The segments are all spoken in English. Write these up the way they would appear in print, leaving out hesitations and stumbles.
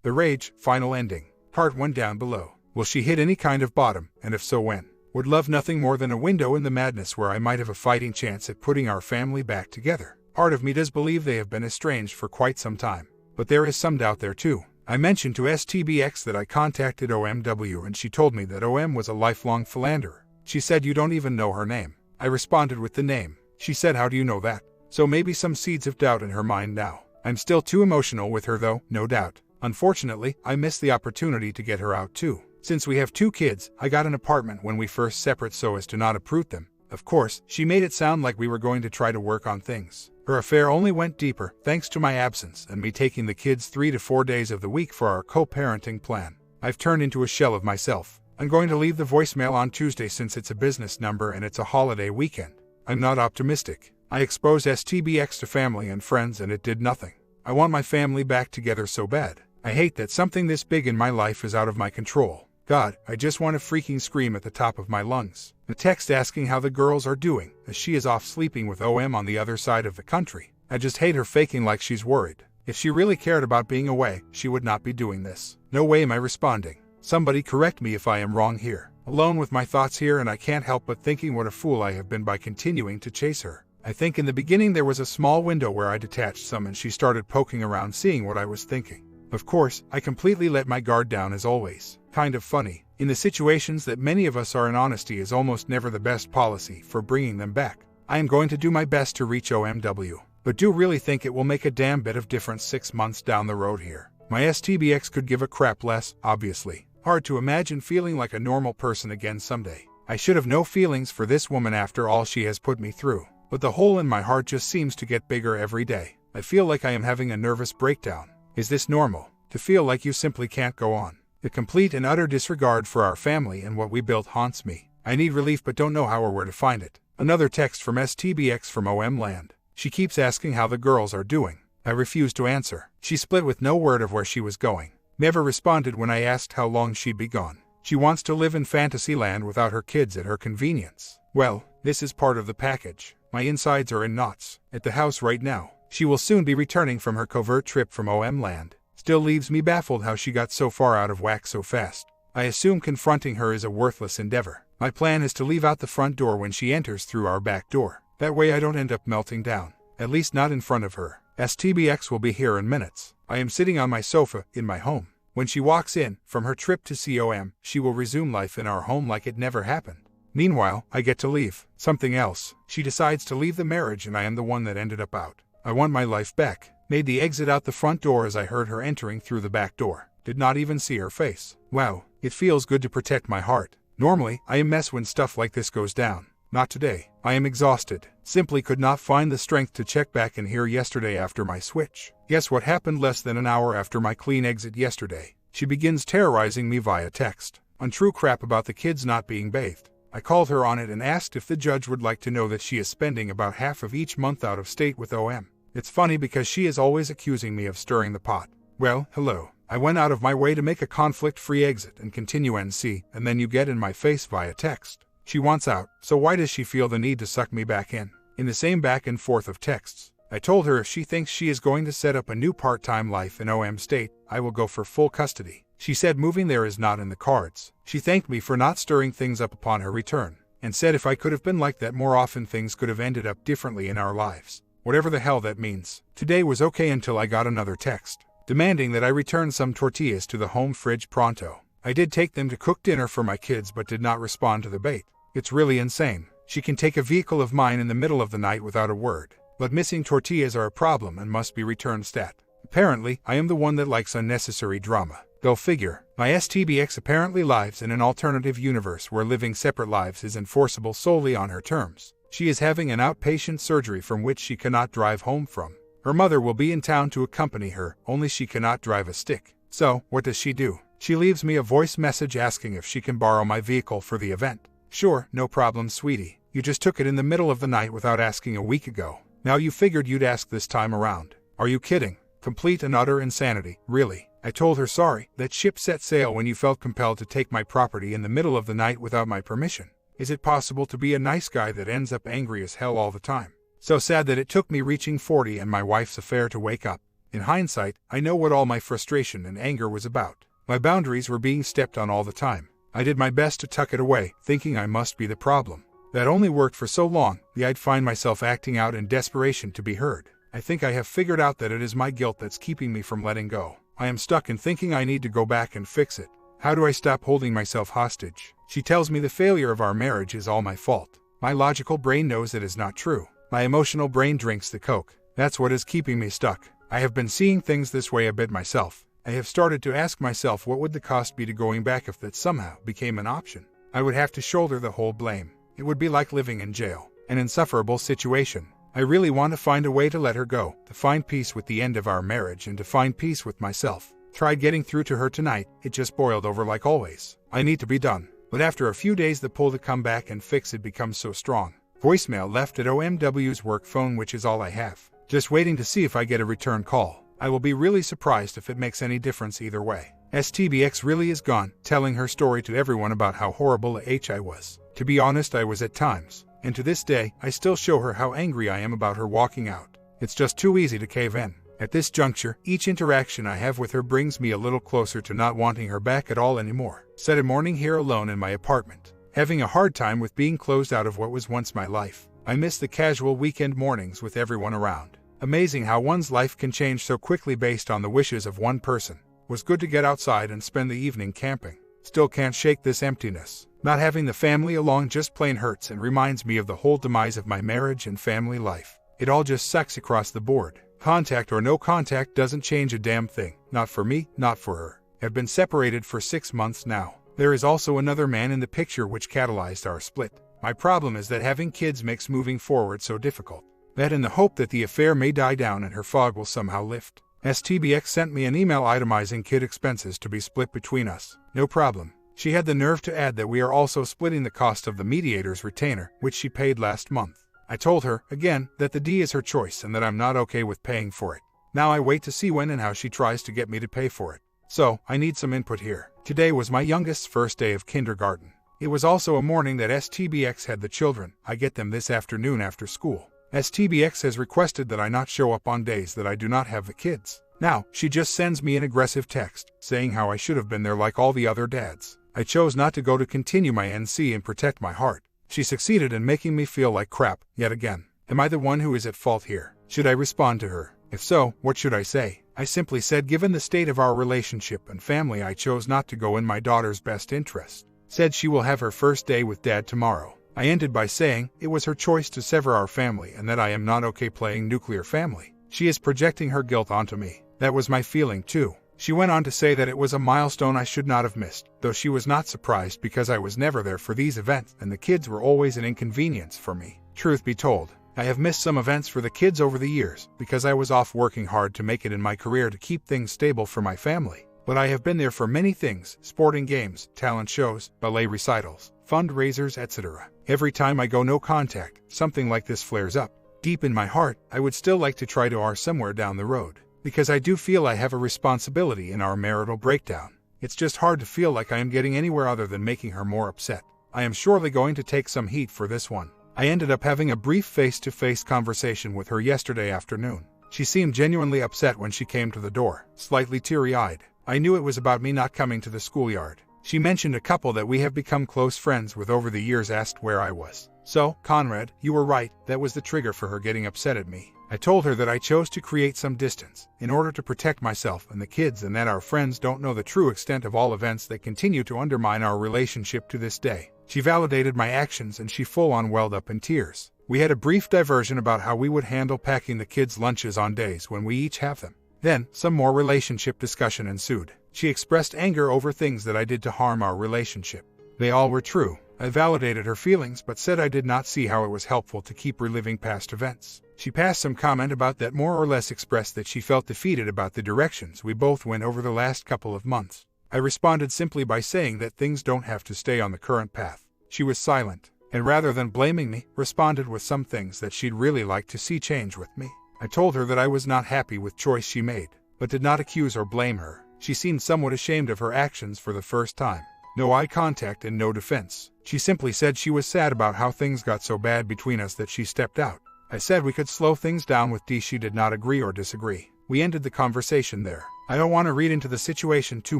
The rage, final ending. Part 1 down below. Will she hit any kind of bottom, and if so when? Would love nothing more than a window in the madness where I might have a fighting chance at putting our family back together. Part of me does believe they have been estranged for quite some time. But there is some doubt there too. I mentioned to STBX that I contacted OMW and she told me that OM was a lifelong philanderer. She said you don't even know her name. I responded with the name. She said how do you know that? So maybe some seeds of doubt in her mind now. I'm still too emotional with her though, no doubt. Unfortunately, I missed the opportunity to get her out too. Since we have 2 kids, I got an apartment when we first separate so as to not uproot them. Of course, she made it sound like we were going to try to work on things. Her affair only went deeper thanks to my absence and me taking the kids 3 to 4 days of the week for our co-parenting plan. I've turned into a shell of myself. I'm going to leave the voicemail on Tuesday since it's a business number and it's a holiday weekend. I'm not optimistic. I exposed STBX to family and friends and it did nothing. I want my family back together so bad. I hate that something this big in my life is out of my control. God, I just want to freaking scream at the top of my lungs. A text asking how the girls are doing, as she is off sleeping with OM on the other side of the country. I just hate her faking like she's worried. If she really cared about being away, she would not be doing this. No way am I responding. Somebody correct me if I am wrong here. Alone with my thoughts here and I can't help but thinking what a fool I have been by continuing to chase her. I think in the beginning there was a small window where I detached some and she started poking around seeing what I was thinking. Of course, I completely let my guard down as always. Kind of funny. In the situations that many of us are in, honesty is almost never the best policy for bringing them back. I am going to do my best to reach OMW, but do really think it will make a damn bit of difference 6 months down the road here. My STBX could give a crap less, obviously. Hard to imagine feeling like a normal person again someday. I should have no feelings for this woman after all she has put me through, but the hole in my heart just seems to get bigger every day. I feel like I am having a nervous breakdown. Is this normal? To feel like you simply can't go on. The complete and utter disregard for our family and what we built haunts me. I need relief but don't know how or where to find it. Another text from STBX from OM land. She keeps asking how the girls are doing. I refuse to answer. She split with no word of where she was going. Never responded when I asked how long she'd be gone. She wants to live in fantasy land without her kids at her convenience. Well, this is part of the package. My insides are in knots. At the house right now. She will soon be returning from her covert trip from OM land. Still leaves me baffled how she got so far out of whack so fast. I assume confronting her is a worthless endeavor. My plan is to leave out the front door when she enters through our back door. That way I don't end up melting down. At least not in front of her. STBX will be here in minutes. I am sitting on my sofa in my home. When she walks in from her trip to COM, she will resume life in our home like it never happened. Meanwhile, I get to leave. Something else. She decides to leave the marriage and I am the one that ended up out. I want my life back. Made the exit out the front door as I heard her entering through the back door. Did not even see her face. Wow, it feels good to protect my heart. Normally, I am mess when stuff like this goes down. Not today. I am exhausted. Simply could not find the strength to check back in here yesterday after my switch. Guess what happened less than an hour after my clean exit yesterday? She begins terrorizing me via text. Untrue crap about the kids not being bathed. I called her on it and asked if the judge would like to know that she is spending about half of each month out of state with OM. It's funny because she is always accusing me of stirring the pot. Well, hello. I went out of my way to make a conflict-free exit and continue NC, and then you get in my face via text. She wants out, so why does she feel the need to suck me back in? In the same back and forth of texts. I told her if she thinks she is going to set up a new part-time life in OM state, I will go for full custody. She said moving there is not in the cards. She thanked me for not stirring things up upon her return, and said if I could have been like that more often things could have ended up differently in our lives. Whatever the hell that means. Today was okay until I got another text, demanding that I return some tortillas to the home fridge pronto. I did take them to cook dinner for my kids but did not respond to the bait. It's really insane. She can take a vehicle of mine in the middle of the night without a word. But missing tortillas are a problem and must be returned stat. Apparently, I am the one that likes unnecessary drama. Go figure. My STBX apparently lives in an alternative universe where living separate lives is enforceable solely on her terms. She is having an outpatient surgery from which she cannot drive home from. Her mother will be in town to accompany her, only she cannot drive a stick. So, what does she do? She leaves me a voice message asking if she can borrow my vehicle for the event. Sure, no problem, sweetie. You just took it in the middle of the night without asking a week ago. Now you figured you'd ask this time around. Are you kidding? Complete and utter insanity, really. I told her sorry, that ship set sail when you felt compelled to take my property in the middle of the night without my permission. Is it possible to be a nice guy that ends up angry as hell all the time? So sad that it took me reaching 40 and my wife's affair to wake up. In hindsight, I know what all my frustration and anger was about. My boundaries were being stepped on all the time. I did my best to tuck it away, thinking I must be the problem. That only worked for so long, I'd find myself acting out in desperation to be heard. I think I have figured out that it is my guilt that's keeping me from letting go. I am stuck in thinking I need to go back and fix it. How do I stop holding myself hostage? She tells me the failure of our marriage is all my fault. My logical brain knows it is not true. My emotional brain drinks the Coke. That's what is keeping me stuck. I have been seeing things this way a bit myself. I have started to ask myself what would the cost be to going back if that somehow became an option. I would have to shoulder the whole blame. It would be like living in jail. An insufferable situation. I really want to find a way to let her go, to find peace with the end of our marriage and to find peace with myself. Tried getting through to her tonight, it just boiled over like always. I need to be done. But after a few days the pull to come back and fix it becomes so strong. Voicemail left at OMW's work phone, which is all I have. Just waiting to see if I get a return call. I will be really surprised if it makes any difference either way. STBX really is gone, telling her story to everyone about how horrible a I was. To be honest, I was at times. And to this day, I still show her how angry I am about her walking out. It's just too easy to cave in. At this juncture, each interaction I have with her brings me a little closer to not wanting her back at all anymore. Said a morning here alone in my apartment. Having a hard time with being closed out of what was once my life. I miss the casual weekend mornings with everyone around. Amazing how one's life can change so quickly based on the wishes of one person. Was good to get outside and spend the evening camping. Still can't shake this emptiness. Not having the family along just plain hurts and reminds me of the whole demise of my marriage and family life. It all just sucks across the board. Contact or no contact doesn't change a damn thing. Not for me, not for her. Have been separated for 6 months now. There is also another man in the picture which catalyzed our split. My problem is that having kids makes moving forward so difficult. That in the hope that the affair may die down and her fog will somehow lift. STBX sent me an email itemizing kid expenses to be split between us. No problem. She had the nerve to add that we are also splitting the cost of the mediator's retainer, which she paid last month. I told her, again, that the D is her choice and that I'm not okay with paying for it. Now I wait to see when and how she tries to get me to pay for it. So, I need some input here. Today was my youngest's first day of kindergarten. It was also a morning that STBX had the children. I get them this afternoon after school. STBX has requested that I not show up on days that I do not have the kids. Now, she just sends me an aggressive text, saying how I should have been there like all the other dads. I chose not to go to continue my NC and protect my heart. She succeeded in making me feel like crap, yet again. Am I the one who is at fault here? Should I respond to her? If so, what should I say? I simply said given the state of our relationship and family I chose not to go in my daughter's best interest. Said she will have her first day with dad tomorrow. I ended by saying it was her choice to sever our family and that I am not okay playing nuclear family. She is projecting her guilt onto me. That was my feeling too. She went on to say that it was a milestone I should not have missed, though she was not surprised because I was never there for these events and the kids were always an inconvenience for me. Truth be told, I have missed some events for the kids over the years because I was off working hard to make it in my career to keep things stable for my family. But I have been there for many things, sporting games, talent shows, ballet recitals, fundraisers, etc. Every time I go no contact, something like this flares up. Deep in my heart, I would still like to try to R somewhere down the road. Because I do feel I have a responsibility in our marital breakdown. It's just hard to feel like I am getting anywhere other than making her more upset. I am surely going to take some heat for this one. I ended up having a brief face-to-face conversation with her yesterday afternoon. She seemed genuinely upset when she came to the door, slightly teary-eyed. I knew it was about me not coming to the schoolyard. She mentioned a couple that we have become close friends with over the years asked where I was. So, Conrad, you were right, that was the trigger for her getting upset at me. I told her that I chose to create some distance in order to protect myself and the kids and that our friends don't know the true extent of all events that continue to undermine our relationship to this day. She validated my actions and she full-on welled up in tears. We had a brief diversion about how we would handle packing the kids' lunches on days when we each have them. Then, some more relationship discussion ensued. She expressed anger over things that I did to harm our relationship. They all were true. I validated her feelings but said I did not see how it was helpful to keep reliving past events. She passed some comment about that more or less expressed that she felt defeated about the directions we both went over the last couple of months. I responded simply by saying that things don't have to stay on the current path. She was silent, and rather than blaming me, responded with some things that she'd really like to see change with me. I told her that I was not happy with choice she made, but did not accuse or blame her. She seemed somewhat ashamed of her actions for the first time. No eye contact and no defense. She simply said she was sad about how things got so bad between us that she stepped out. I said we could slow things down with D. She did not agree or disagree. We ended the conversation there. I don't want to read into the situation too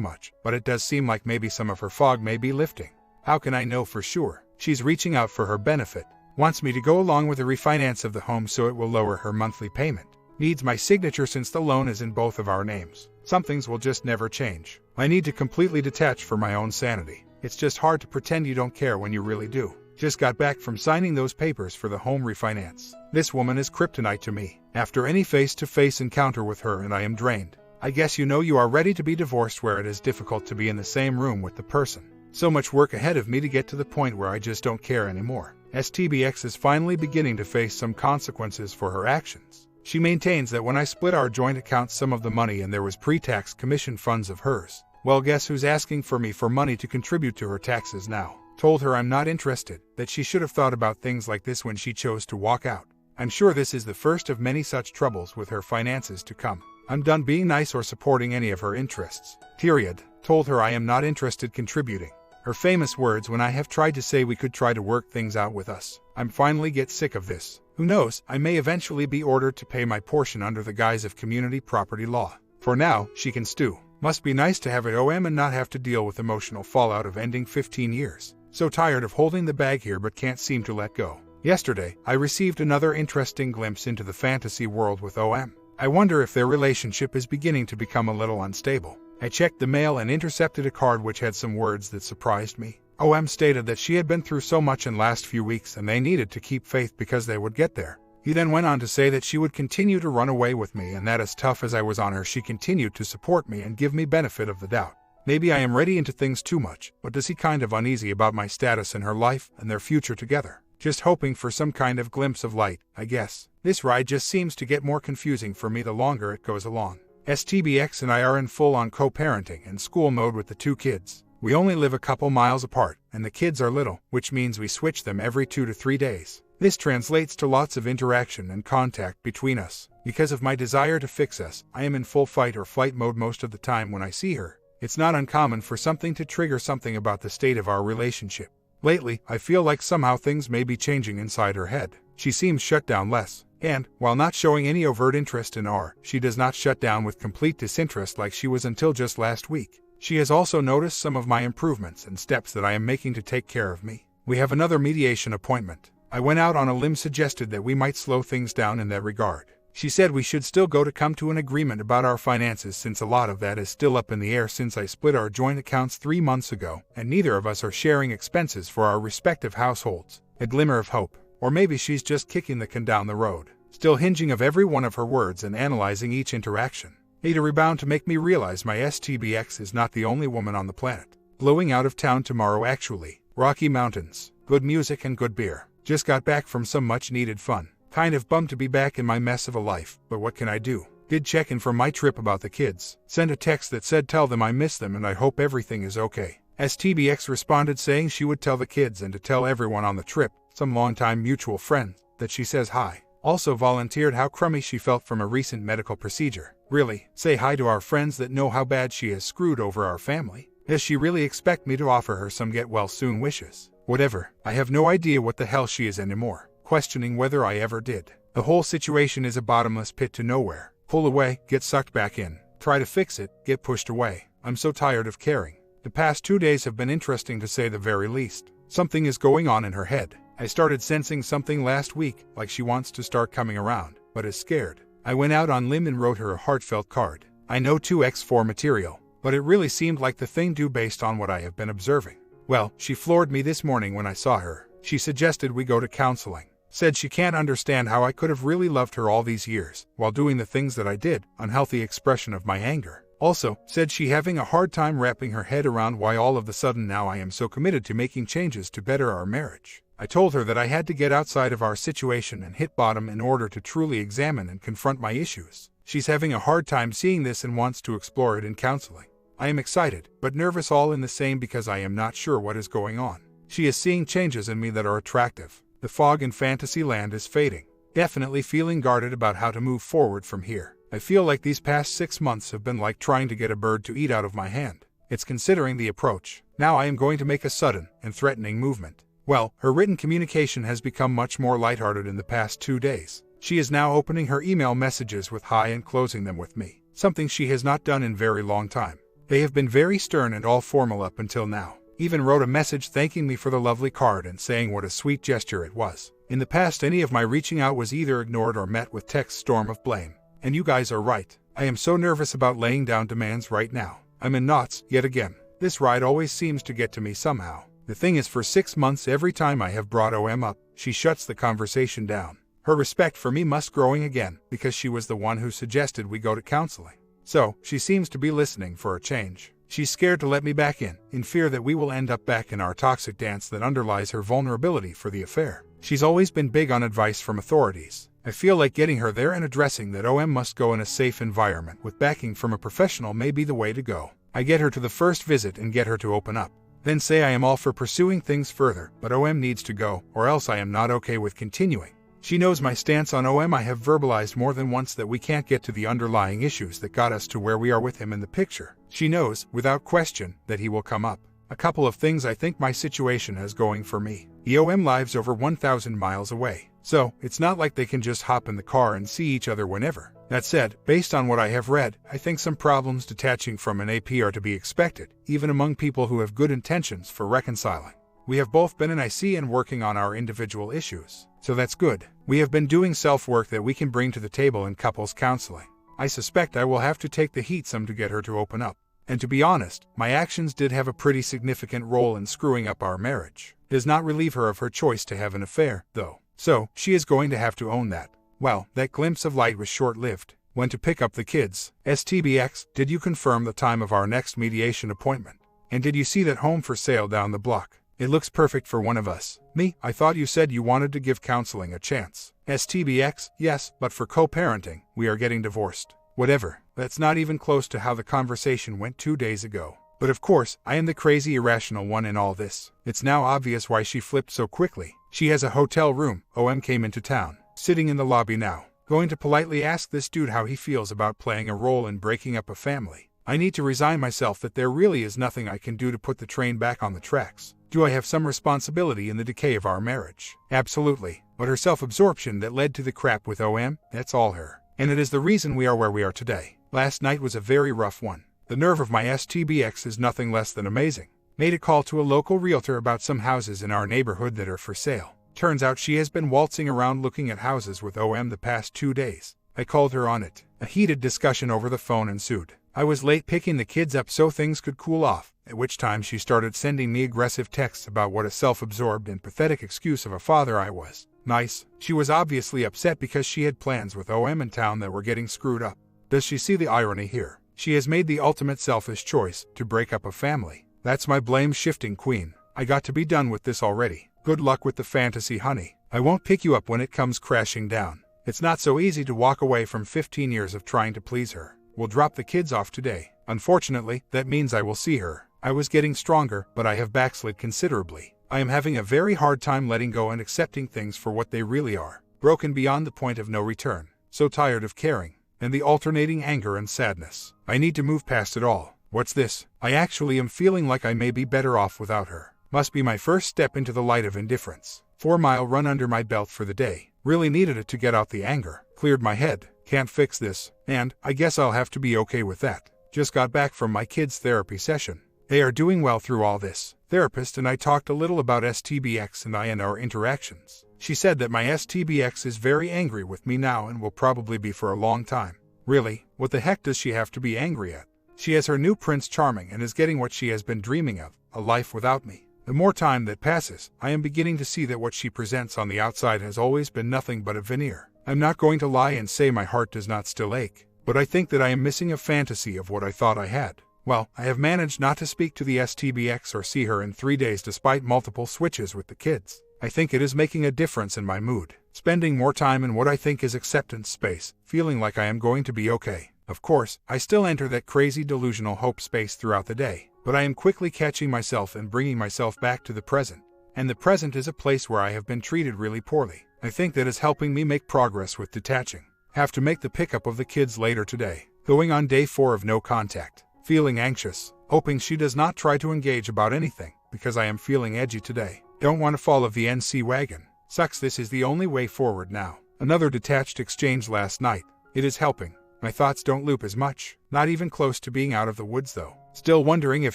much, but it does seem like maybe some of her fog may be lifting. How can I know for sure? She's reaching out for her benefit. Wants me to go along with the refinance of the home so it will lower her monthly payment. Needs my signature since the loan is in both of our names. Some things will just never change. I need to completely detach for my own sanity. It's just hard to pretend you don't care when you really do. Just got back from signing those papers for the home refinance. This woman is kryptonite to me. After any face-to-face encounter with her and I am drained. I guess you know you are ready to be divorced where it is difficult to be in the same room with the person. So much work ahead of me to get to the point where I just don't care anymore. STBX is finally beginning to face some consequences for her actions. She maintains that when I split our joint accounts some of the money and there was pre-tax commission funds of hers. Well, guess who's asking for me for money to contribute to her taxes now? Told her I'm not interested, that she should have thought about things like this when she chose to walk out. I'm sure this is the first of many such troubles with her finances to come. I'm done being nice or supporting any of her interests. Period. Told her I am not interested contributing. Her famous words when I have tried to say we could try to work things out with us. I'm finally get sick of this. Who knows, I may eventually be ordered to pay my portion under the guise of community property law. For now, she can stew. Must be nice to have it OM and not have to deal with emotional fallout of ending 15 years. So tired of holding the bag here but can't seem to let go. Yesterday, I received another interesting glimpse into the fantasy world with OM. I wonder if their relationship is beginning to become a little unstable. I checked the mail and intercepted a card which had some words that surprised me. OM stated that she had been through so much in last few weeks and they needed to keep faith because they would get there. He then went on to say that she would continue to run away with me and that as tough as I was on her she continued to support me and give me benefit of the doubt. Maybe I am ready into things too much, but does he kind of uneasy about my status in her life and their future together? Just hoping for some kind of glimpse of light, I guess. This ride just seems to get more confusing for me the longer it goes along. STBX and I are in full-on co-parenting and school mode with the two kids. We only live a couple miles apart, and the kids are little, which means we switch them every 2 to 3 days. This translates to lots of interaction and contact between us. Because of my desire to fix us, I am in full fight or flight mode most of the time when I see her. It's not uncommon for something to trigger something about the state of our relationship. Lately, I feel like somehow things may be changing inside her head. She seems shut down less. And, while not showing any overt interest in R, she does not shut down with complete disinterest like she was until just last week. She has also noticed some of my improvements and steps that I am making to take care of me. We have another mediation appointment. I went out on a limb, suggested that we might slow things down in that regard. She said we should still come to an agreement about our finances since a lot of that is still up in the air since I split our joint accounts 3 months ago, and neither of us are sharing expenses for our respective households. A glimmer of hope. Or maybe she's just kicking the can down the road, still hinging of every one of her words and analyzing each interaction. A rebound to make me realize my STBX is not the only woman on the planet. Blowing out of town tomorrow actually. Rocky Mountains. Good music and good beer. Just got back from some much needed fun. Kind of bummed to be back in my mess of a life, but what can I do? Did check in from my trip about the kids. Sent a text that said tell them I miss them and I hope everything is okay. STBX responded saying she would tell the kids and to tell everyone on the trip, some longtime mutual friends, that she says hi. Also volunteered how crummy she felt from a recent medical procedure. Really, say hi to our friends that know how bad she has screwed over our family. Does she really expect me to offer her some get well soon wishes? Whatever, I have no idea what the hell she is anymore. Questioning whether I ever did. The whole situation is a bottomless pit to nowhere. Pull away, get sucked back in. Try to fix it, get pushed away. I'm so tired of caring. The past 2 days have been interesting to say the very least. Something is going on in her head. I started sensing something last week, like she wants to start coming around, but is scared. I went out on limb and wrote her a heartfelt card. I know 2x4 material, but it really seemed like the thing to based on what I have been observing. Well, she floored me this morning when I saw her. She suggested we go to counseling. Said she can't understand how I could have really loved her all these years, while doing the things that I did, unhealthy expression of my anger. Also, said she having a hard time wrapping her head around why all of a sudden now I am so committed to making changes to better our marriage. I told her that I had to get outside of our situation and hit bottom in order to truly examine and confront my issues. She's having a hard time seeing this and wants to explore it in counseling. I am excited, but nervous all in the same because I am not sure what is going on. She is seeing changes in me that are attractive. The fog in fantasy land is fading. Definitely feeling guarded about how to move forward from here. I feel like these past 6 months have been like trying to get a bird to eat out of my hand. It's considering the approach. Now I am going to make a sudden and threatening movement. Well, her written communication has become much more lighthearted in the past 2 days. She is now opening her email messages with hi and closing them with me, something she has not done in very long time. They have been very stern and all formal up until now. Even wrote a message thanking me for the lovely card and saying what a sweet gesture it was. In the past, any of my reaching out was either ignored or met with text storm of blame. And you guys are right. I am so nervous about laying down demands right now. I'm in knots, yet again. This ride always seems to get to me somehow. The thing is, for 6 months every time I have brought OM up, she shuts the conversation down. Her respect for me must growing again, because she was the one who suggested we go to counseling. So, she seems to be listening for a change. She's scared to let me back in fear that we will end up back in our toxic dance that underlies her vulnerability for the affair. She's always been big on advice from authorities. I feel like getting her there and addressing that OM must go in a safe environment with backing from a professional may be the way to go. I get her to the first visit and get her to open up. Then say I am all for pursuing things further, but OM needs to go, or else I am not okay with continuing. She knows my stance on OM. I have verbalized more than once that we can't get to the underlying issues that got us to where we are with him in the picture. She knows, without question, that he will come up. A couple of things I think my situation has going for me. OM lives over 1,000 miles away, so it's not like they can just hop in the car and see each other whenever. That said, based on what I have read, I think some problems detaching from an AP are to be expected, even among people who have good intentions for reconciling. We have both been in IC and working on our individual issues, so that's good. We have been doing self-work that we can bring to the table in couples counseling. I suspect I will have to take the heat some to get her to open up. And to be honest, my actions did have a pretty significant role in screwing up our marriage. It does not relieve her of her choice to have an affair, though. So, she is going to have to own that. Well, that glimpse of light was short-lived. Went to pick up the kids. STBX, did you confirm the time of our next mediation appointment? And did you see that home for sale down the block? It looks perfect for one of us. Me, I thought you said you wanted to give counseling a chance. STBX, yes, but for co-parenting, we are getting divorced. Whatever, that's not even close to how the conversation went 2 days ago. But of course, I am the crazy irrational one in all this. It's now obvious why she flipped so quickly. She has a hotel room. OM came into town. Sitting in the lobby now. Going to politely ask this dude how he feels about playing a role in breaking up a family. I need to resign myself that there really is nothing I can do to put the train back on the tracks. Do I have some responsibility in the decay of our marriage? Absolutely. But her self-absorption that led to the crap with OM, that's all her. And it is the reason we are where we are today. Last night was a very rough one. The nerve of my STBX is nothing less than amazing. Made a call to a local realtor about some houses in our neighborhood that are for sale. Turns out she has been waltzing around looking at houses with OM the past 2 days. I called her on it. A heated discussion over the phone ensued. I was late picking the kids up so things could cool off, at which time she started sending me aggressive texts about what a self-absorbed and pathetic excuse of a father I was. Nice. She was obviously upset because she had plans with OM in town that were getting screwed up. Does she see the irony here? She has made the ultimate selfish choice, to break up a family. That's my blame-shifting queen. I got to be done with this already. Good luck with the fantasy, honey. I won't pick you up when it comes crashing down. It's not so easy to walk away from 15 years of trying to please her. We'll drop the kids off today. Unfortunately, that means I will see her. I was getting stronger, but I have backslid considerably. I am having a very hard time letting go and accepting things for what they really are. Broken beyond the point of no return. So tired of caring. And the alternating anger and sadness. I need to move past it all. What's this? I actually am feeling like I may be better off without her. Must be my first step into the light of indifference. 4-mile run under my belt for the day. Really needed it to get out the anger. Cleared my head. Can't fix this. And I guess I'll have to be okay with that. Just got back from my kids' therapy session. They are doing well through all this. Therapist and I talked a little about STBX and I and our interactions. She said that my STBX is very angry with me now and will probably be for a long time. Really, what the heck does she have to be angry at? She has her new Prince Charming and is getting what she has been dreaming of, a life without me. The more time that passes, I am beginning to see that what she presents on the outside has always been nothing but a veneer. I'm not going to lie and say my heart does not still ache, but I think that I am missing a fantasy of what I thought I had. Well, I have managed not to speak to the STBX or see her in 3 days despite multiple switches with the kids. I think it is making a difference in my mood. Spending more time in what I think is acceptance space, feeling like I am going to be okay. Of course, I still enter that crazy delusional hope space throughout the day, but I am quickly catching myself and bringing myself back to the present. And the present is a place where I have been treated really poorly. I think that is helping me make progress with detaching. Have to make the pickup of the kids later today. Going on day 4 of no contact. Feeling anxious, hoping she does not try to engage about anything, because I am feeling edgy today. Don't want to fall off the NC wagon. Sucks, this is the only way forward now. Another detached exchange last night. It is helping. My thoughts don't loop as much. Not even close to being out of the woods though. Still wondering if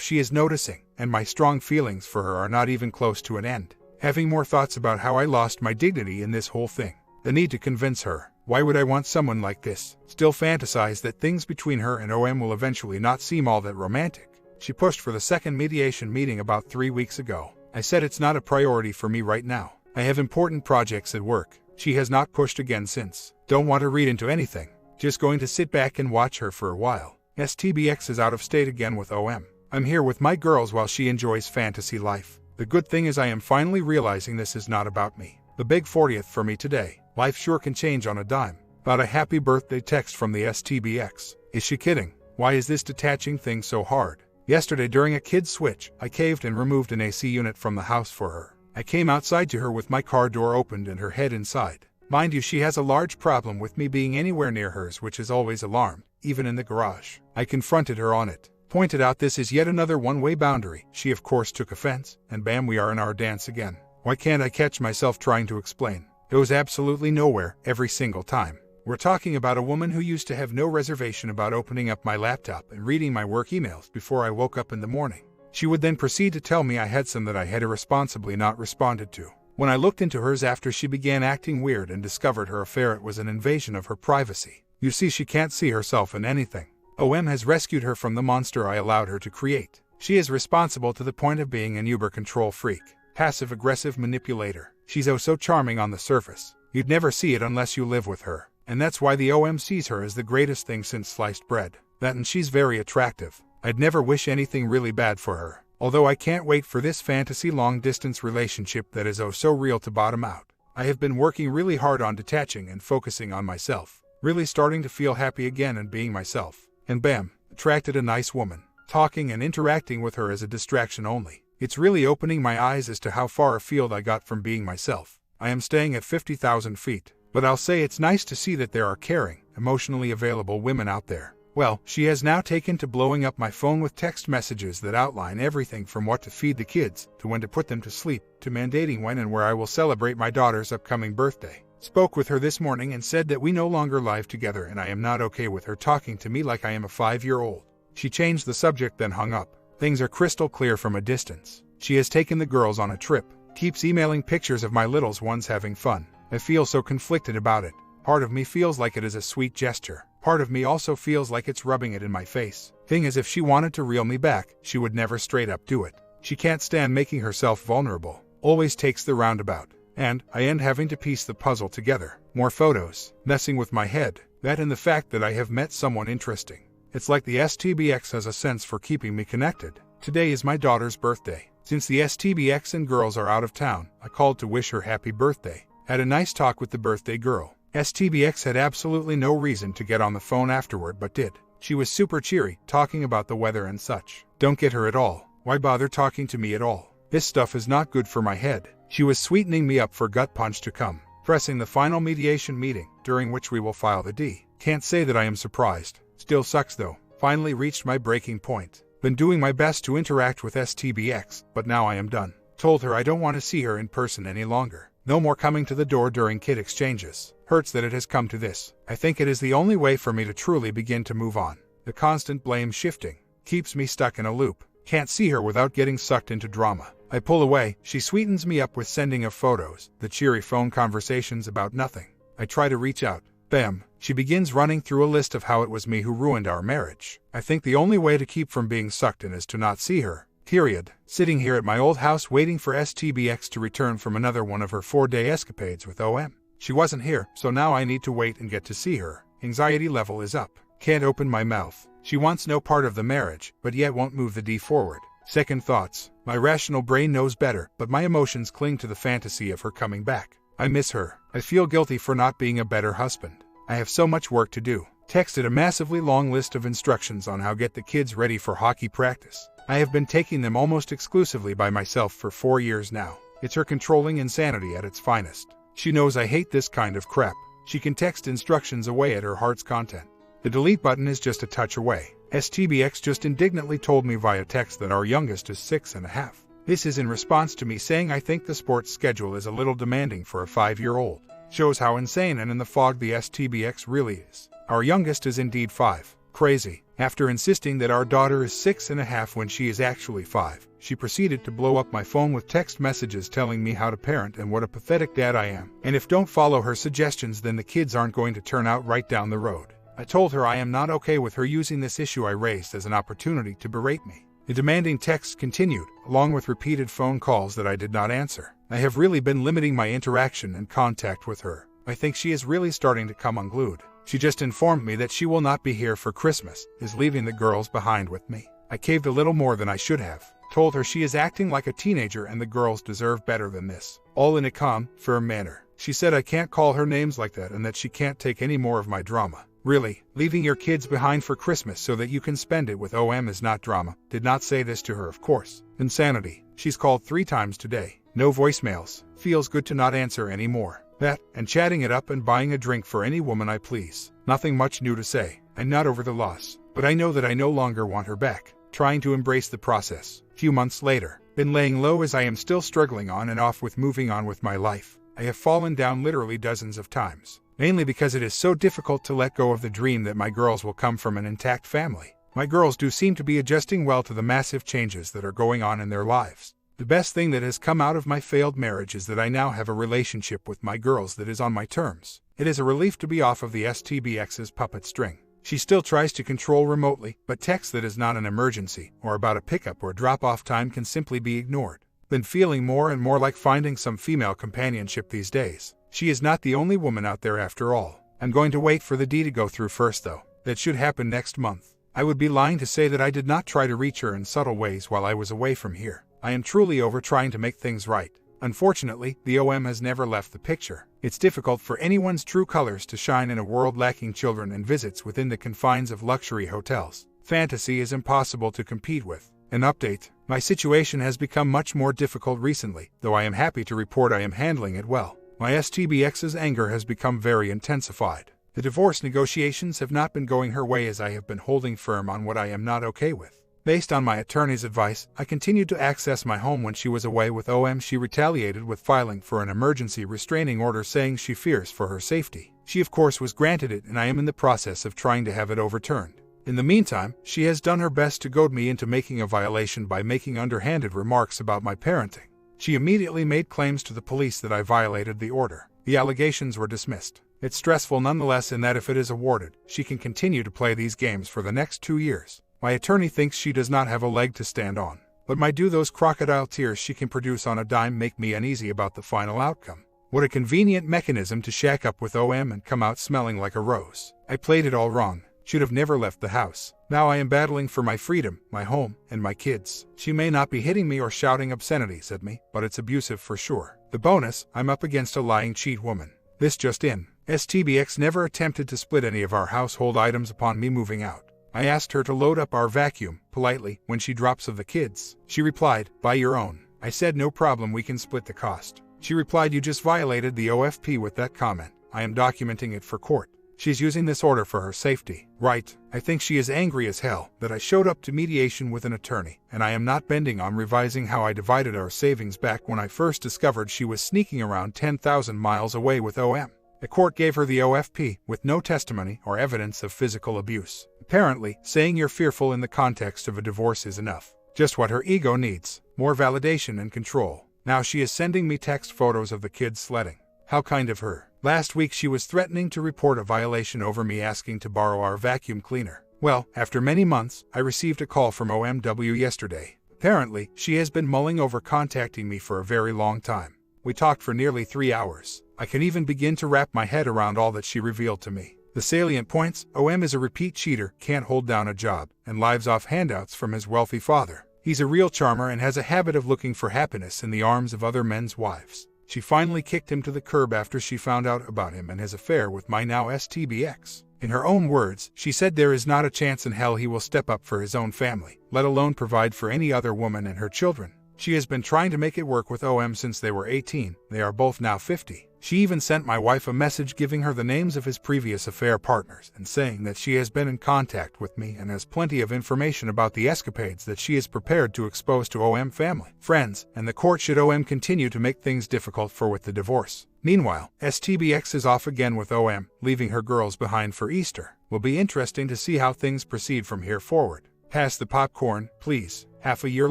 she is noticing, and my strong feelings for her are not even close to an end. Having more thoughts about how I lost my dignity in this whole thing. The need to convince her. Why would I want someone like this? Still fantasize that things between her and OM will eventually not seem all that romantic. She pushed for the second mediation meeting about 3 weeks ago. I said it's not a priority for me right now. I have important projects at work. She has not pushed again since. Don't want to read into anything. Just going to sit back and watch her for a while. STBX is out of state again with OM. I'm here with my girls while she enjoys fantasy life. The good thing is I am finally realizing this is not about me. The big 40th for me today. Life sure can change on a dime. About a happy birthday text from the STBX. Is she kidding? Why is this detaching thing so hard? Yesterday during a kid's switch, I caved and removed an AC unit from the house for her. I came outside to her with my car door opened and her head inside. Mind you, she has a large problem with me being anywhere near hers, which is always alarmed, even in the garage. I confronted her on it. Pointed out this is yet another one-way boundary. She of course took offense, and bam, we are in our dance again. Why can't I catch myself trying to explain? Goes absolutely nowhere, every single time. We're talking about a woman who used to have no reservation about opening up my laptop and reading my work emails before I woke up in the morning. She would then proceed to tell me I had some that I had irresponsibly not responded to. When I looked into hers after she began acting weird and discovered her affair, it was an invasion of her privacy. You see, she can't see herself in anything. OM has rescued her from the monster I allowed her to create. She is responsible to the point of being an uber control freak. Passive-aggressive manipulator. She's oh so charming on the surface. You'd never see it unless you live with her. And that's why the OM sees her as the greatest thing since sliced bread. That and she's very attractive. I'd never wish anything really bad for her. Although I can't wait for this fantasy long-distance relationship that is oh so real to bottom out. I have been working really hard on detaching and focusing on myself. Really starting to feel happy again and being myself. And bam, attracted a nice woman. Talking and interacting with her is a distraction only. It's really opening my eyes as to how far afield I got from being myself. I am staying at 50,000 feet. But I'll say it's nice to see that there are caring, emotionally available women out there. Well, she has now taken to blowing up my phone with text messages that outline everything from what to feed the kids, to when to put them to sleep, to mandating when and where I will celebrate my daughter's upcoming birthday. Spoke with her this morning and said that we no longer live together and I am not okay with her talking to me like I am a 5-year-old. She changed the subject then hung up. Things are crystal clear from a distance. She has taken the girls on a trip. Keeps emailing pictures of my littles ones having fun. I feel so conflicted about it. Part of me feels like it is a sweet gesture. Part of me also feels like it's rubbing it in my face. Thing is, if she wanted to reel me back, she would never straight up do it. She can't stand making herself vulnerable. Always takes the roundabout. And I end having to piece the puzzle together. More photos. Messing with my head. That and the fact that I have met someone interesting. It's like the STBX has a sense for keeping me connected. Today is my daughter's birthday. Since the STBX and girls are out of town, I called to wish her happy birthday. Had a nice talk with the birthday girl. STBX had absolutely no reason to get on the phone afterward but did. She was super cheery, talking about the weather and such. Don't get her at all. Why bother talking to me at all? This stuff is not good for my head. She was sweetening me up for gut punch to come. Pressing the final mediation meeting, during which we will file the D. Can't say that I am surprised. Still sucks though. Finally reached my breaking point. Been doing my best to interact with STBX, but now I am done. Told her I don't want to see her in person any longer. No more coming to the door during kid exchanges. Hurts that it has come to this. I think it is the only way for me to truly begin to move on. The constant blame shifting keeps me stuck in a loop. Can't see her without getting sucked into drama. I pull away, she sweetens me up with sending of photos, the cheery phone conversations about nothing. I try to reach out. Bam, she begins running through a list of how it was me who ruined our marriage. I think the only way to keep from being sucked in is to not see her. Period. Sitting here at my old house waiting for STBX to return from another one of her 4-day escapades with OM. She wasn't here, so now I need to wait and get to see her. Anxiety level is up. Can't open my mouth. She wants no part of the marriage, but yet won't move the D forward. Second thoughts. My rational brain knows better, but my emotions cling to the fantasy of her coming back. I miss her. I feel guilty for not being a better husband. I have so much work to do. Texted a massively long list of instructions on how get the kids ready for hockey practice. I have been taking them almost exclusively by myself for 4 years now. It's her controlling insanity at its finest. She knows I hate this kind of crap. She can text instructions away at her heart's content. The delete button is just a touch away. STBX just indignantly told me via text that our youngest is 6.5. This is in response to me saying I think the sports schedule is a little demanding for a 5-year-old. Shows how insane and in the fog the STBX really is. Our youngest is indeed 5. Crazy. After insisting that our daughter is 6.5 when she is actually 5, she proceeded to blow up my phone with text messages telling me how to parent and what a pathetic dad I am. And if don't follow her suggestions, then the kids aren't going to turn out right down the road. I told her I am not okay with her using this issue I raised as an opportunity to berate me. The demanding texts continued, along with repeated phone calls that I did not answer. I have really been limiting my interaction and contact with her. I think she is really starting to come unglued. She just informed me that she will not be here for Christmas, is leaving the girls behind with me. I caved a little more than I should have. Told her she is acting like a teenager and the girls deserve better than this. All in a calm, firm manner. She said I can't call her names like that and that she can't take any more of my drama. Really, leaving your kids behind for Christmas so that you can spend it with OM is not drama. Did not say this to her, of course. Insanity. She's called 3 times today. No voicemails. Feels good to not answer anymore. That, and chatting it up and buying a drink for any woman I please. Nothing much new to say. I'm not over the loss, but I know that I no longer want her back. Trying to embrace the process. Few months later. Been laying low as I am still struggling on and off with moving on with my life. I have fallen down literally dozens of times. Mainly because it is so difficult to let go of the dream that my girls will come from an intact family. My girls do seem to be adjusting well to the massive changes that are going on in their lives. The best thing that has come out of my failed marriage is that I now have a relationship with my girls that is on my terms. It is a relief to be off of the STBX's puppet string. She still tries to control remotely, but text that is not an emergency or about a pickup or drop-off time can simply be ignored. Been feeling more and more like finding some female companionship these days. She is not the only woman out there after all. I'm going to wait for the D to go through first though. That should happen next month. I would be lying to say that I did not try to reach her in subtle ways while I was away from here. I am truly over trying to make things right. Unfortunately, the OM has never left the picture. It's difficult for anyone's true colors to shine in a world lacking children and visits within the confines of luxury hotels. Fantasy is impossible to compete with. An update: my situation has become much more difficult recently, though I am happy to report I am handling it well. My STBX's anger has become very intensified. The divorce negotiations have not been going her way as I have been holding firm on what I am not okay with. Based on my attorney's advice, I continued to access my home when she was away with OM. She retaliated with filing for an emergency restraining order saying she fears for her safety. She of course was granted it and I am in the process of trying to have it overturned. In the meantime, she has done her best to goad me into making a violation by making underhanded remarks about my parenting. She immediately made claims to the police that I violated the order. The allegations were dismissed. It's stressful nonetheless in that if it is awarded, she can continue to play these games for the next 2 years. My attorney thinks she does not have a leg to stand on. But do those crocodile tears she can produce on a dime make me uneasy about the final outcome. What a convenient mechanism to shack up with OM and come out smelling like a rose. I played it all wrong. Should have never left the house. Now I am battling for my freedom, my home, and my kids. She may not be hitting me or shouting obscenities at me, but it's abusive for sure. The bonus, I'm up against a lying cheat woman. This just in. STBX never attempted to split any of our household items upon me moving out. I asked her to load up our vacuum, politely, when she drops of the kids. She replied, "Buy your own." I said no problem, we can split the cost. She replied, "You just violated the OFP with that comment. I am documenting it for court." She's using this order for her safety. Right. I think she is angry as hell that I showed up to mediation with an attorney, and I am not bending on revising how I divided our savings back when I first discovered she was sneaking around 10,000 miles away with OM. The court gave her the OFP with no testimony or evidence of physical abuse. Apparently, saying you're fearful in the context of a divorce is enough. Just what her ego needs. More validation and control. Now she is sending me text photos of the kids sledding. How kind of her. Last week she was threatening to report a violation over me asking to borrow our vacuum cleaner. Well, after many months, I received a call from OMW yesterday. Apparently, she has been mulling over contacting me for a very long time. We talked for nearly 3 hours. I can even begin to wrap my head around all that she revealed to me. The salient points: OM is a repeat cheater, can't hold down a job, and lives off handouts from his wealthy father. He's a real charmer and has a habit of looking for happiness in the arms of other men's wives. She finally kicked him to the curb after she found out about him and his affair with my now STBX. In her own words, she said there is not a chance in hell he will step up for his own family, let alone provide for any other woman and her children. She has been trying to make it work with OM since they were 18. They are both now 50. She even sent my wife a message giving her the names of his previous affair partners and saying that she has been in contact with me and has plenty of information about the escapades that she is prepared to expose to OM family, friends, and the court should OM continue to make things difficult for with the divorce. Meanwhile, STBX is off again with OM, leaving her girls behind for Easter. Will be interesting to see how things proceed from here forward. Pass the popcorn, please. Half a year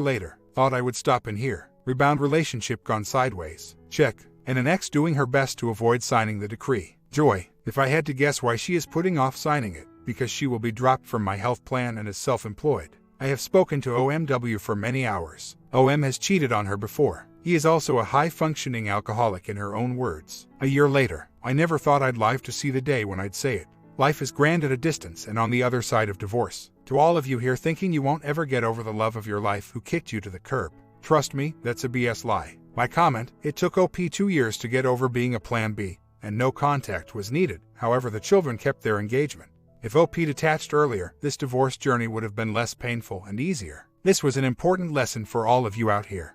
later. Thought I would stop in here. Rebound relationship gone sideways. Check. And an ex doing her best to avoid signing the decree. Joy. If I had to guess why she is putting off signing it, because she will be dropped from my health plan and is self-employed. I have spoken to OMW for many hours. OM has cheated on her before. He is also a high-functioning alcoholic in her own words. A year later. I never thought I'd live to see the day when I'd say it. Life is grand at a distance and on the other side of divorce. To all of you here thinking you won't ever get over the love of your life who kicked you to the curb. Trust me, that's a BS lie. My comment, it took OP 2 years to get over being a plan B, and no contact was needed. However, the children kept their engagement. If OP detached earlier, this divorce journey would have been less painful and easier. This was an important lesson for all of you out here.